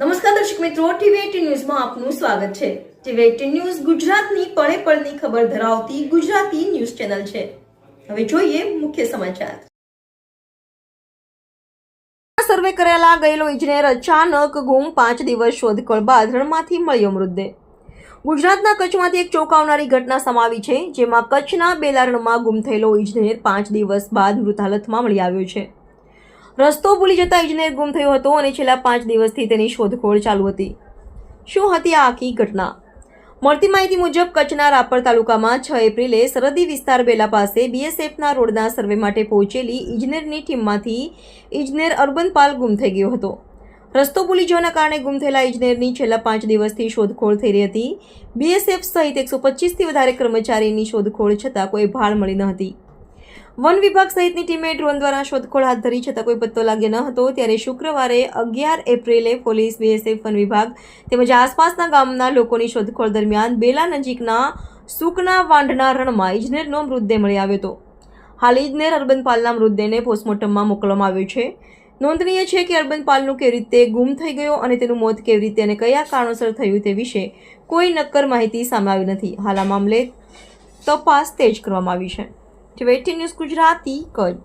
નમસ્કાર દર્શક મિત્રો, ટીવી18 ન્યૂઝમાં આપનું સ્વાગત છે। ટીવી18 ન્યૂઝ ગુજરાતની પળે પળની ખબર ધરાવતી ગુજરાતી ન્યૂઝ ચેનલ છે। હવે જોઈએ મુખ્ય સમાચાર। સર્વે કરેલા ગયેલો ઇજનેર અચાનક ગુમ, 5 દિવસ શોધખોળ બાદ રણમાંથી મળ્યો મૃતદેહ। ગુજરાતના કચ્છમાંથી એક ચોંકાવનારી ઘટના સામે આવી છે, જેમાં કચ્છના બેલા રણમાં ગુમ થયેલો ઇજનેર 5 દિવસ બાદ મૃત હાલતમાં મળી આવ્યો છે। રસ્તો ભૂલી જતા ઇજનેર ગુમ થયો હતો અને છેલ્લા 5 દિવસથી તેની શોધખોળ ચાલુ હતી। શું હતી આ આખી ઘટના? મળતી માહિતી મુજબ કચ્છના રાપર તાલુકામાં 6 એપ્રિલે સરહદી વિસ્તાર બેલા પાસે બીએસએફના રોડના સર્વે માટે પહોંચેલી ઇજનેરની ટીમમાંથી ઇજનેર અર્બન પાલ ગુમ થઈ ગયો હતો। રસ્તો ભૂલી જવાના કારણે ગુમ થયેલા ઇજનેરની છેલ્લા 5 દિવસથી શોધખોળ થઈ રહી હતી। બીએસએફ સહિત 125થી વધારે કર્મચારીની શોધખોળ છતાં કોઈ ભાળ મળી ન હતી। વન વિભાગ સહિતની ટીમે ડ્રોન દ્વારા શોધખોળ હાથ ધરી છતાં કોઈ પત્તો લાગ્યો ન હતો। ત્યારે શુક્રવારે 11 એપ્રિલે પોલીસ, બીએસએફ, વન વિભાગ તેમજ આસપાસના ગામના લોકોની શોધખોળ દરમિયાન બેલા નજીકના સુકના વાંઢના રણમાં ઇજનેરનો મૃતદેહ મળી આવ્યો હતો। હાલ ઇજનેર અર્બન પાલના મૃતદેહને પોસ્ટમોર્ટમમાં મોકલવામાં આવ્યો છે। નોંધનીય છે કે અર્બન પાલનું કેવી રીતે ગુમ થઈ ગયો અને તેનું મોત કેવી રીતે અને કયા કારણોસર થયું તે વિશે કોઈ નક્કર માહિતી સામે આવી નથી। હાલ આ મામલે તપાસ તેજ કરવામાં આવી છે। ટીવી18 ન્યૂઝ ગુજરાતી કચ્છ।